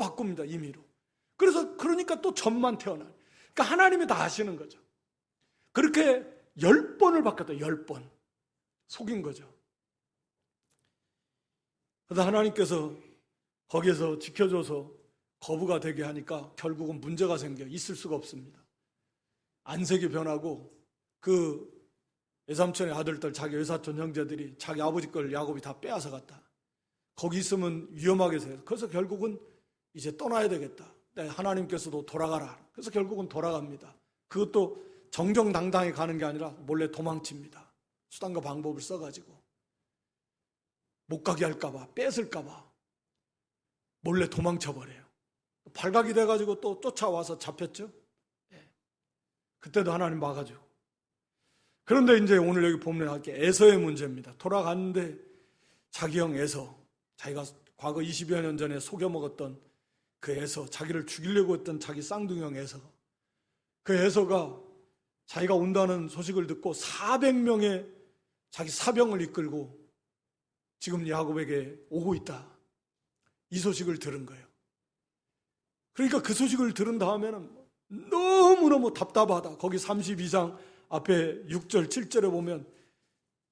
바꿉니다. 임의로. 그러니까 또 점만 태어나요. 그러니까 하나님이 다 아시는 거죠. 그렇게 10번을 바꿨다. 10번. 속인 거죠. 그래서 하나님께서 거기에서 지켜줘서 거부가 되게 하니까 결국은 문제가 생겨. 있을 수가 없습니다. 안색이 변하고 그 외삼촌의 아들들, 자기 외사촌 형제들이 자기 아버지 걸 야곱이 다 빼앗아 갔다. 거기 있으면 위험하게 생겨서 그래서 결국은 이제 떠나야 되겠다. 하나님께서도 돌아가라. 그래서 결국은 돌아갑니다. 그것도 정정당당히 가는 게 아니라 몰래 도망칩니다. 수단과 방법을 써가지고 못 가게 할까봐, 뺏을까봐 몰래 도망쳐버려요. 발각이 돼가지고 또 쫓아와서 잡혔죠. 그때도 하나님 막아주고. 그런데 이제 오늘 여기 보면 할게 에서의 문제입니다. 돌아갔는데 자기 형 에서, 자기가 과거 20여 년 전에 속여 먹었던 그 에서, 자기를 죽이려고 했던 자기 쌍둥이 형 에서, 그 에서가 자기가 온다는 소식을 듣고 400명의 자기 사병을 이끌고 지금 야곱에게 오고 있다. 이 소식을 들은 거예요. 그러니까 그 소식을 들은 다음에는 너무너무 답답하다. 거기 32장 앞에 6절, 7절에 보면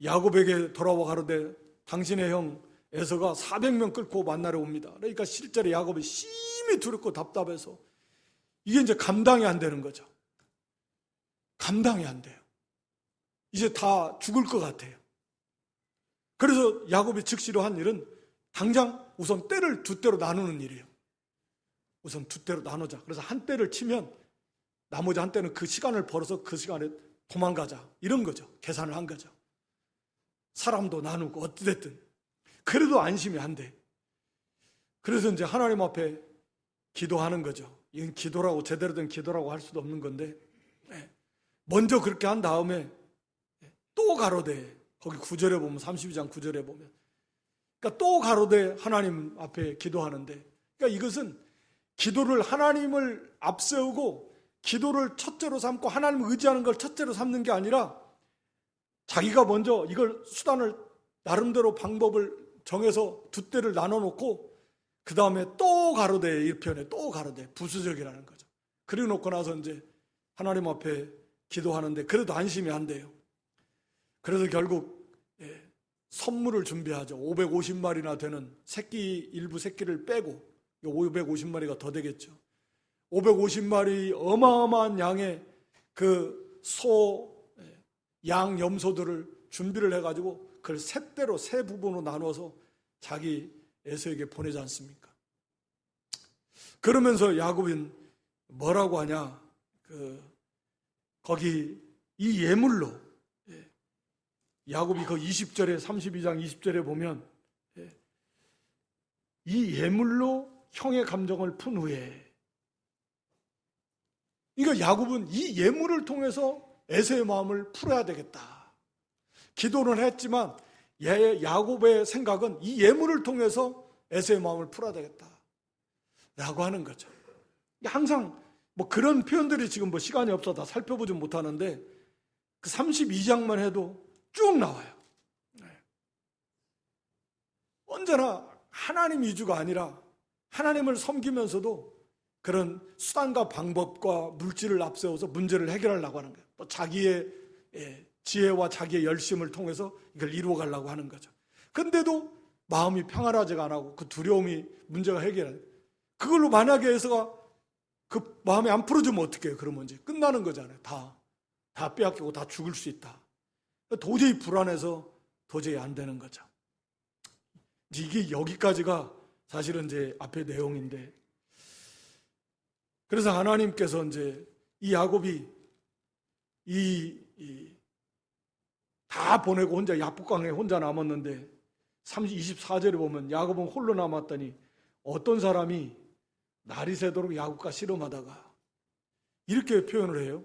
야곱에게 돌아와 가로되 당신의 형 에서가 400명 끌고 만나러 옵니다. 그러니까 실제로 야곱이 심히 두렵고 답답해서 이게 이제 감당이 안 되는 거죠. 감당이 안 돼요. 이제 다 죽을 것 같아요. 그래서 야곱이 즉시로 한 일은 당장 우선 떼를 두 떼로 나누는 일이에요. 우선 두 떼로 나누자. 그래서 한 떼를 치면 나머지 한 떼는 그 시간을 벌어서 그 시간에 도망가자. 이런 거죠. 계산을 한 거죠. 사람도 나누고 어찌됐든. 그래도 안심이 안 돼. 그래서 이제 하나님 앞에 기도하는 거죠. 이건 기도라고, 제대로 된 기도라고 할 수도 없는 건데, 먼저 그렇게 한 다음에 또 가로되, 거기 9절에 보면, 32장 9절에 보면, 그러니까 또 가로되 하나님 앞에 기도하는데, 그러니까 이것은 기도를 하나님을 앞세우고 기도를 첫째로 삼고 하나님을 의지하는 걸 첫째로 삼는 게 아니라 자기가 먼저 이걸 수단을 나름대로 방법을 정해서 두 떼를 나눠놓고 그 다음에 또 가로되, 이 표현에 또 가로되, 부수적이라는 거죠. 그래 놓고 나서 이제 하나님 앞에 기도하는데 그래도 안심이 안 돼요. 그래서 결국 선물을 준비하죠. 550마리나 되는 일부 새끼를 빼고 550마리가 더 되겠죠. 550마리 어마어마한 양의 그 양, 염소들을 준비를 해가지고 그걸 세 부분으로 나눠서 자기 에서에게 보내지 않습니까? 그러면서 야곱은 뭐라고 하냐? 거기 이 예물로, 야곱이 그 20절에 32장 20절에 보면 이 예물로 형의 감정을 푼 후에, 그러니까 야곱은 이 예물을 통해서 에서의 마음을 풀어야 되겠다. 기도를 했지만 야곱의 생각은 이 예물을 통해서 에서의 마음을 풀어야 되겠다 라고 하는 거죠. 항상 뭐 그런 표현들이 지금 뭐 시간이 없어 다 살펴보지 못하는데 그 32장만 해도 쭉 나와요. 언제나 하나님 위주가 아니라 하나님을 섬기면서도 그런 수단과 방법과 물질을 앞세워서 문제를 해결하려고 하는 거예요. 또 자기의 지혜와 자기의 열심을 통해서 이걸 이루어 가려고 하는 거죠. 근데도 마음이 평안하지가 않고 그 두려움이 문제가 해결해요. 그걸로 만약에 에서가 그 마음이 안 풀어지면 어떻게 해요? 그러면 이제 끝나는 거잖아요. 다 빼앗기고 다 죽을 수 있다. 도저히 불안해서 도저히 안 되는 거죠. 이게 여기까지가 사실은 이제 앞의 내용인데, 그래서 하나님께서 이제 이 야곱이 다 보내고 혼자 야복강에 혼자 남았는데 24절에 보면 야곱은 홀로 남았더니 어떤 사람이 날이 새도록 야곱과 씨름하다가, 이렇게 표현을 해요.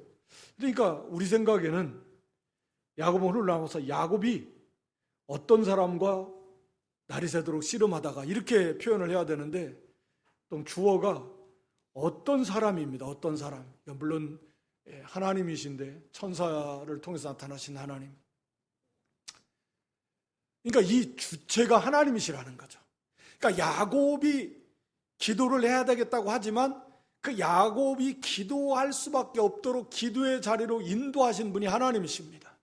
그러니까 우리 생각에는 야곱은 홀로 남아서 야곱이 어떤 사람과 날이 새도록 씨름하다가 이렇게 표현을 해야 되는데, 또 주어가 어떤 사람입니다. 어떤 사람. 물론 하나님이신데 천사를 통해서 나타나신 하나님. 그러니까 이 주체가 하나님이시라는 거죠. 그러니까 야곱이 기도를 해야 되겠다고 하지만 그 야곱이 기도할 수밖에 없도록 기도의 자리로 인도하신 분이 하나님이십니다.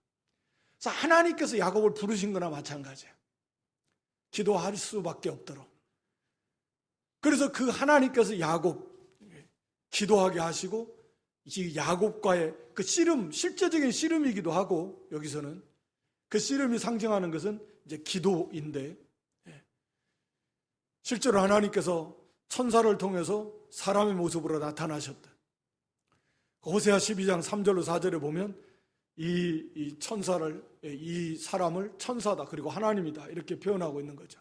그래서 하나님께서 야곱을 부르신 거나 마찬가지예요. 기도할 수밖에 없도록. 그래서 그 하나님께서 야곱 기도하게 하시고 이 야곱과의 그 씨름, 실제적인 씨름이기도 하고 여기서는 그 씨름이 상징하는 것은 이제 기도인데 실제로 하나님께서 천사를 통해서 사람의 모습으로 나타나셨다. 호세아 12장 3절로 4절에 보면 이 천사를, 이 사람을 천사다 그리고 하나님이다 이렇게 표현하고 있는 거죠.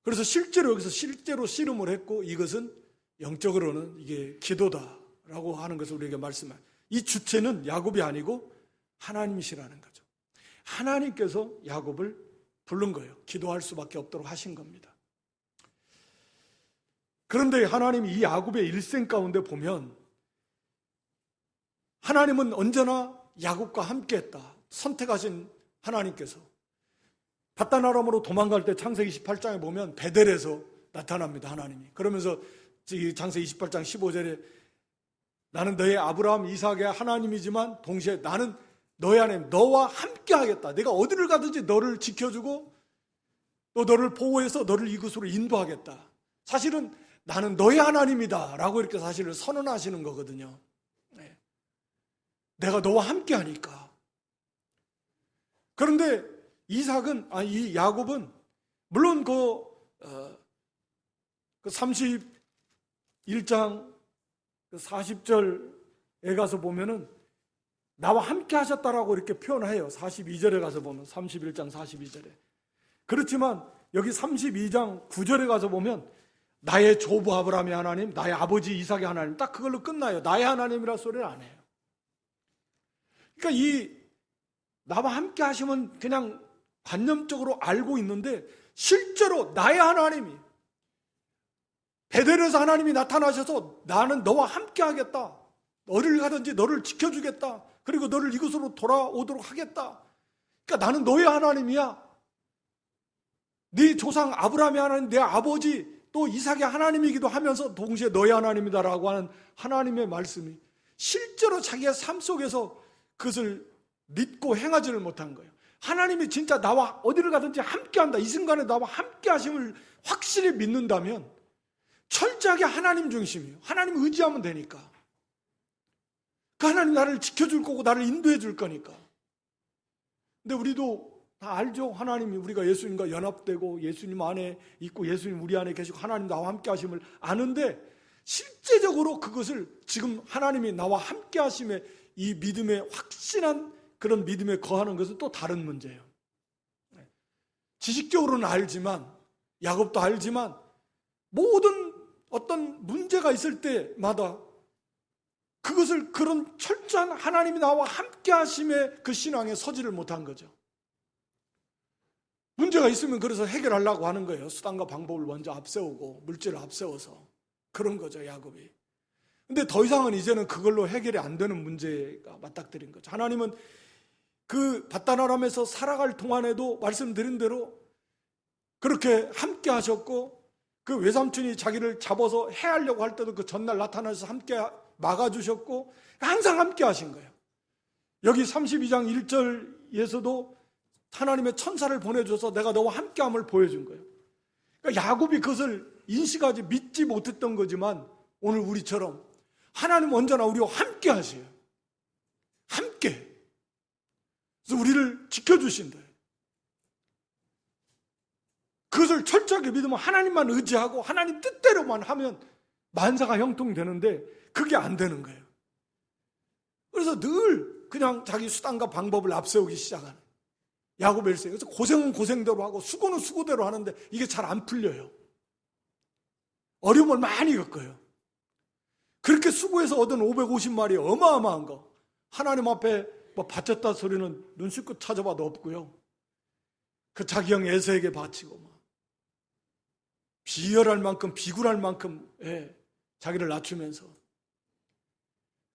그래서 실제로 여기서 실제로 씨름을 했고 이것은 영적으로는 이게 기도다라고 하는 것을 우리에게 말씀해요. 이 주체는 야곱이 아니고 하나님이시라는 거죠. 하나님께서 야곱을 부른 거예요. 기도할 수밖에 없도록 하신 겁니다. 그런데 하나님이 이 야곱의 일생 가운데 보면 하나님은 언제나 야곱과 함께했다. 선택하신 하나님께서 바단 아람으로 도망갈 때 창세기 28장에 보면 베델에서 나타납니다. 하나님이. 그러면서 창세기 28장 15절에 나는 너의 아브라함, 이삭의 하나님이지만 동시에 나는 너의 하나님, 너와 함께 하겠다. 내가 어디를 가든지 너를 지켜주고 또 너를 보호해서 너를 이곳으로 인도하겠다. 사실은 나는 너의 하나님이다 라고 이렇게 사실을 선언하시는 거거든요. 내가 너와 함께 하니까. 그런데 이 야곱은 물론 그 31장 40절에 가서 보면은 나와 함께 하셨다라고 이렇게 표현해요. 42절에 가서 보면 31장 42절에. 그렇지만 여기 32장 9절에 가서 보면 나의 조부 아브라함의 하나님, 나의 아버지 이삭의 하나님 딱 그걸로 끝나요. 나의 하나님이라 소리를 안 해요. 그러니까 이 나와 함께 하시면 그냥 관념적으로 알고 있는데 실제로 나의 하나님이 베델에서 하나님이 나타나셔서 나는 너와 함께 하겠다. 어디를 가든지 너를 지켜주겠다. 그리고 너를 이곳으로 돌아오도록 하겠다. 그러니까 나는 너의 하나님이야. 네 조상 아브라함의 하나님, 내 아버지 또 이삭의 하나님이기도 하면서 동시에 너의 하나님이다라고 하는 하나님의 말씀이 실제로 자기의 삶 속에서 그것을 믿고 행하지를 못한 거예요. 하나님이 진짜 나와 어디를 가든지 함께한다. 이 순간에 나와 함께 하심을 확실히 믿는다면 철저하게 하나님 중심이에요. 하나님 의지하면 되니까. 그 하나님 나를 지켜줄 거고 나를 인도해 줄 거니까. 근데 우리도 다 알죠. 하나님이 우리가 예수님과 연합되고 예수님 안에 있고 예수님 우리 안에 계시고 하나님 나와 함께 하심을 아는데 실제적으로 그것을 지금 하나님이 나와 함께 하심에 이 믿음의 확신한 그런 믿음에 거하는 것은 또 다른 문제예요. 지식적으로는 알지만 야곱도 알지만 모든 어떤 문제가 있을 때마다 그것을 그런 철저한 하나님이 나와 함께 하심의 그 신앙에 서지를 못한 거죠. 문제가 있으면 그래서 해결하려고 하는 거예요. 수단과 방법을 먼저 앞세우고 물질을 앞세워서 그런 거죠, 야곱이. 근데 더 이상은 이제는 그걸로 해결이 안 되는 문제가 맞닥뜨린 거죠. 하나님은 그 바단 아람에서 살아갈 동안에도 말씀드린 대로 그렇게 함께 하셨고 그 외삼촌이 자기를 잡아서 해하려고 할 때도 그 전날 나타나서 함께 막아주셨고 항상 함께 하신 거예요. 여기 32장 1절에서도 하나님의 천사를 보내줘서 내가 너와 함께함을 보여준 거예요. 그러니까 야곱이 그것을 인식하지 믿지 못했던 거지만 오늘 우리처럼 하나님 언제나 우리와 함께 하세요. 함께. 그래서 우리를 지켜주신다. 그것을 철저하게 믿으면 하나님만 의지하고 하나님 뜻대로만 하면 만사가 형통되는데 그게 안 되는 거예요. 그래서 늘 그냥 자기 수단과 방법을 앞세우기 시작하는 야곱의 일생. 그래서 고생은 고생대로 하고 수고는 수고대로 하는데 이게 잘 안 풀려요. 어려움을 많이 겪어요. 그렇게 수고해서 얻은 550마리 어마어마한 거. 하나님 앞에 뭐 바쳤다 소리는 눈 씻고 찾아봐도 없고요. 그 자기 형 에서에게 바치고 막 비열할 만큼 비굴할 만큼 자기를 낮추면서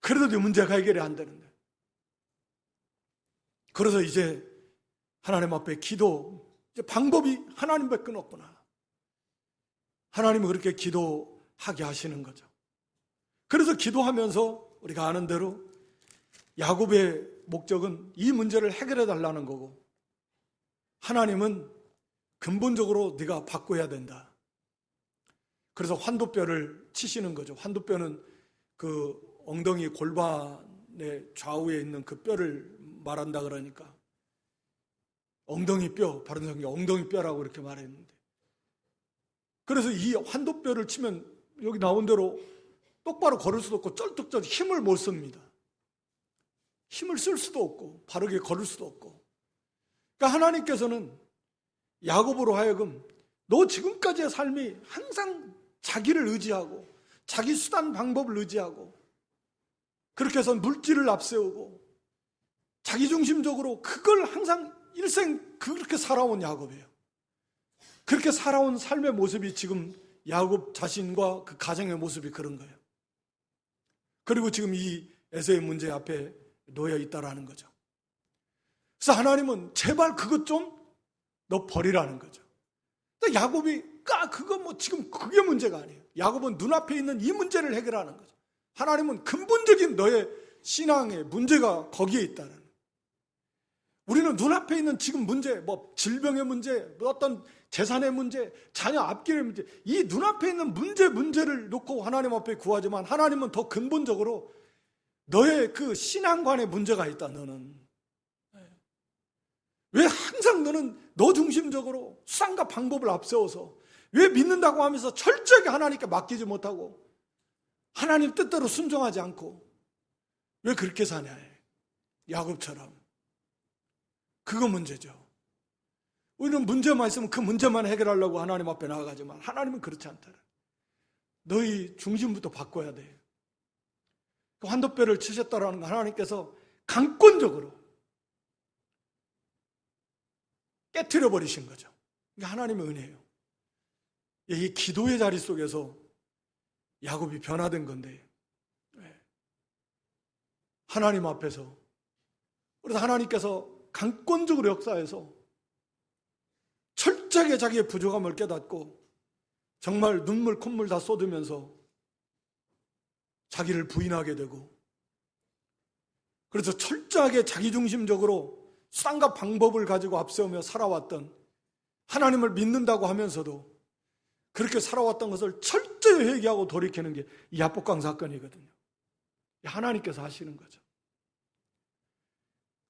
그래도 문제가 해결이 안 되는 거예요. 그래서 이제 하나님 앞에 기도 이제 방법이 하나님밖에 없구나. 하나님은 그렇게 기도하게 하시는 거죠. 그래서 기도하면서 우리가 아는 대로 야곱의 목적은 이 문제를 해결해 달라는 거고, 하나님은 근본적으로 네가 바꿔야 된다. 그래서 환도뼈를 치시는 거죠. 환도뼈는 그 엉덩이 골반의 좌우에 있는 그 뼈를 말한다 그러니까 엉덩이 뼈, 바른 성경 엉덩이 뼈라고 이렇게 말했는데, 그래서 이 환도뼈를 치면 여기 나온 대로 똑바로 걸을 수도 없고 쩔뚝쩔뚝 힘을 못 씁니다. 힘을 쓸 수도 없고 바르게 걸을 수도 없고. 그러니까 하나님께서는 야곱으로 하여금 너 지금까지의 삶이 항상 자기를 의지하고 자기 수단 방법을 의지하고 그렇게 해서 물질을 앞세우고 자기중심적으로 그걸 항상 일생 그렇게 살아온 야곱이에요. 그렇게 살아온 삶의 모습이 지금 야곱 자신과 그 가정의 모습이 그런 거예요. 그리고 지금 이 에서의 문제 앞에 놓여 있다라는 거죠. 그래서 하나님은 제발 그것 좀 너 버리라는 거죠. 근데 야곱이 그거 뭐 지금 그게 문제가 아니에요. 야곱은 눈앞에 있는 이 문제를 해결하는 거죠. 하나님은 근본적인 너의 신앙의 문제가 거기에 있다는 거예요. 우리는 눈앞에 있는 지금 문제, 뭐 질병의 문제, 뭐 어떤 재산의 문제, 자녀 앞길의 문제, 이 눈앞에 있는 문제를 놓고 하나님 앞에 구하지만 하나님은 더 근본적으로 너의 그 신앙관의 문제가 있다. 너는 왜 항상 너는 너 중심적으로 수단과 방법을 앞세워서 왜 믿는다고 하면서 철저하게 하나님께 맡기지 못하고 하나님 뜻대로 순종하지 않고 왜 그렇게 사냐? 야곱처럼. 그거 문제죠. 우리는 문제만 있으면 그 문제만 해결하려고 하나님 앞에 나아가지만 하나님은 그렇지 않다. 너희 중심부터 바꿔야 돼. 그 환도뼈를 치셨다라는 거 하나님께서 강권적으로 깨트려 버리신 거죠. 이게 하나님의 은혜예요. 이 기도의 자리 속에서 야곱이 변화된 건데, 하나님 앞에서, 그래서 하나님께서 강권적으로 역사해서 철저하게 자기의 부족함을 깨닫고 정말 눈물 콧물 다 쏟으면서 자기를 부인하게 되고, 그래서 철저하게 자기중심적으로 수단과 방법을 가지고 앞세우며 살아왔던, 하나님을 믿는다고 하면서도 그렇게 살아왔던 것을 철저히 회개하고 돌이키는 게 이 야복강 사건이거든요. 하나님께서 하시는 거죠.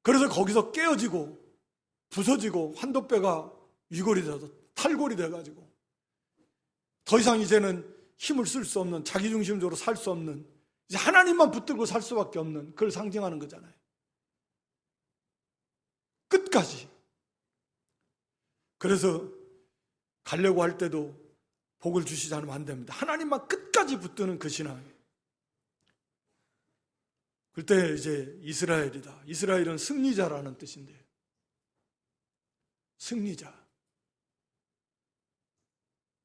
그래서 거기서 깨어지고 부서지고 환도뼈가 위골이 돼서 탈골이 돼가지고 더 이상 이제는 힘을 쓸 수 없는, 자기중심적으로 살 수 없는, 이제 하나님만 붙들고 살 수밖에 없는, 그걸 상징하는 거잖아요. 끝까지. 그래서 가려고 할 때도 복을 주시지 않으면 안 됩니다. 하나님만 끝까지 붙드는 그 신앙이에요. 그때 이제 이스라엘이다. 이스라엘은 승리자라는 뜻인데, 승리자.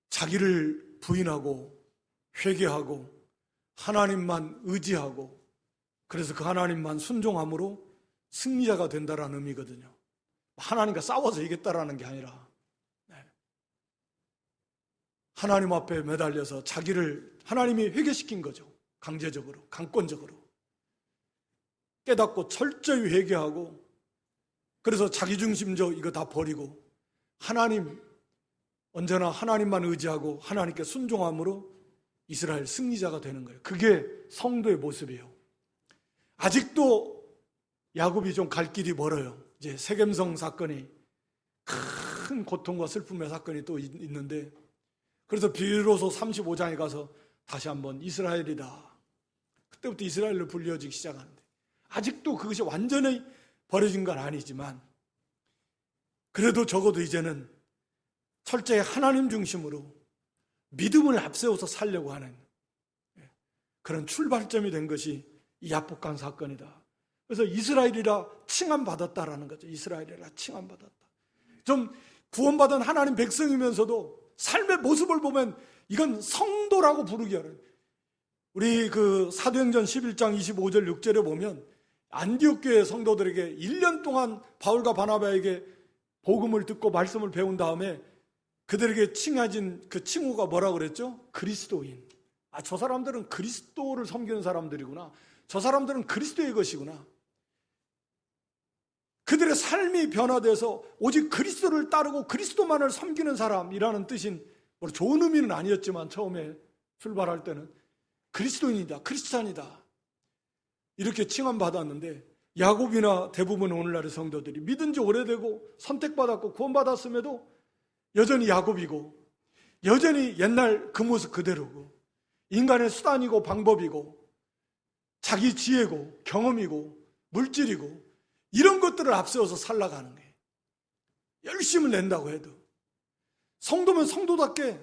자기를 부인하고 회개하고 하나님만 의지하고 그래서 그 하나님만 순종함으로 승리자가 된다라는 의미거든요. 하나님과 싸워서 이겼다라는 게 아니라 하나님 앞에 매달려서 자기를 하나님이 회개시킨 거죠. 강제적으로, 강권적으로. 깨닫고 철저히 회개하고 그래서 자기중심적 이거 다 버리고 하나님, 언제나 하나님만 의지하고 하나님께 순종함으로 이스라엘 승리자가 되는 거예요. 그게 성도의 모습이에요. 아직도 야곱이 좀 갈 길이 멀어요. 이제 세겜성 사건이 큰 고통과 슬픔의 사건이 또 있는데, 그래서 비로소 35장에 가서 다시 한번 이스라엘이다. 그때부터 이스라엘로 불려지기 시작하는데, 아직도 그것이 완전히 버려진 건 아니지만 그래도 적어도 이제는 철저히 하나님 중심으로 믿음을 앞세워서 살려고 하는 그런 출발점이 된 것이 이 야복강 사건이다. 그래서 이스라엘이라 칭함받았다라는 거죠. 이스라엘이라 칭함받았다. 좀 구원받은 하나님 백성이면서도 삶의 모습을 보면 이건 성도라고 부르기 어려워요. 우리 그 사도행전 11장 25절 6절에 보면 안디옥 교회 성도들에게 1년 동안 바울과 바나바에게 복음을 듣고 말씀을 배운 다음에 그들에게 칭해진 그 칭호가 뭐라고 그랬죠? 그리스도인. 저 사람들은 그리스도를 섬기는 사람들이구나. 저 사람들은 그리스도의 것이구나. 그들의 삶이 변화돼서 오직 그리스도를 따르고 그리스도만을 섬기는 사람이라는 뜻인, 좋은 의미는 아니었지만 처음에 출발할 때는 그리스도인이다, 크리스찬이다 이렇게 칭함받았는데, 야곱이나 대부분 오늘날의 성도들이 믿은 지 오래되고 선택받았고 구원받았음에도 여전히 야곱이고 여전히 옛날 그 모습 그대로고, 인간의 수단이고 방법이고 자기 지혜고 경험이고 물질이고 이런 것들을 앞세워서 살아가는 거예요. 열심을 낸다고 해도. 성도면 성도답게,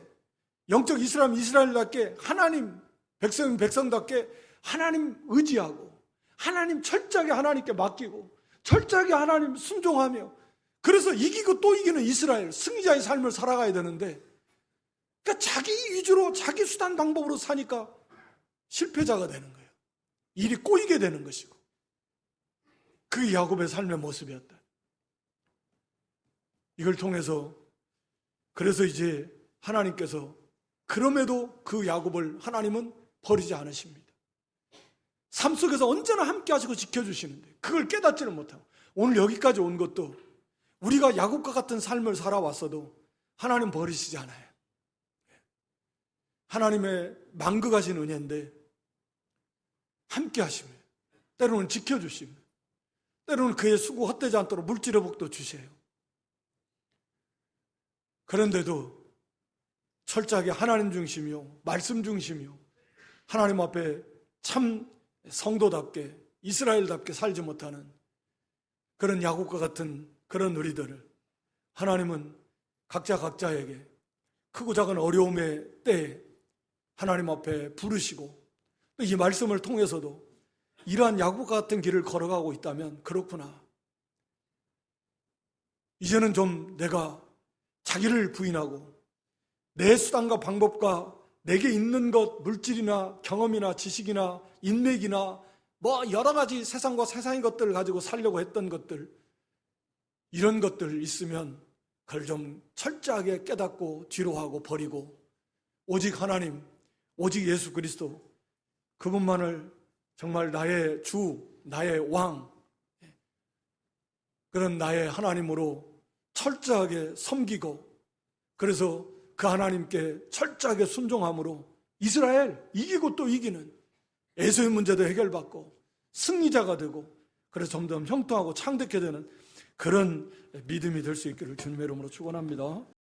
영적 이스라엘 이스라엘답게, 하나님 백성인 백성답게 하나님 의지하고 하나님 철저하게 하나님께 맡기고 철저하게 하나님 순종하며, 그래서 이기고 또 이기는 이스라엘 승리자의 삶을 살아가야 되는데, 그러니까 자기 위주로 자기 수단 방법으로 사니까 실패자가 되는 거예요. 일이 꼬이게 되는 것이고, 그게 야곱의 삶의 모습이었다. 이걸 통해서 그래서 이제 하나님께서 그럼에도 그 야곱을 하나님은 버리지 않으십니다. 삶 속에서 언제나 함께 하시고 지켜주시는데 그걸 깨닫지는 못하고, 오늘 여기까지 온 것도 우리가 야곱과 같은 삶을 살아왔어도 하나님 버리시지 않아요. 하나님의 만극하신 은혜인데 함께 하시며, 때로는 지켜주시며, 때로는 그의 수고 헛되지 않도록 물질의 복도 주세요. 그런데도 철저하게 하나님 중심이요 말씀 중심이요 하나님 앞에 참 성도답게 이스라엘답게 살지 못하는 그런 야곱과 같은 그런 우리들을 하나님은 각자에게 크고 작은 어려움의 때에 하나님 앞에 부르시고, 또 이 말씀을 통해서도 이러한 야곱과 같은 길을 걸어가고 있다면, 그렇구나, 이제는 좀 내가 자기를 부인하고 내 수단과 방법과 내게 있는 것, 물질이나 경험이나 지식이나 인맥이나 여러 가지 세상과 세상의 것들을 가지고 살려고 했던 것들, 이런 것들 있으면 그걸 좀 철저하게 깨닫고 뒤로 하고 버리고, 오직 하나님, 오직 예수 그리스도, 그분만을 정말 나의 주, 나의 왕, 그런 나의 하나님으로 철저하게 섬기고, 그래서 그 하나님께 철저하게 순종함으로 이스라엘 이기고 또 이기는, 에서의 문제도 해결받고 승리자가 되고, 그래서 점점 형통하고 창대케 되는 그런 믿음이 될 수 있기를 주님의 이름으로 축원합니다.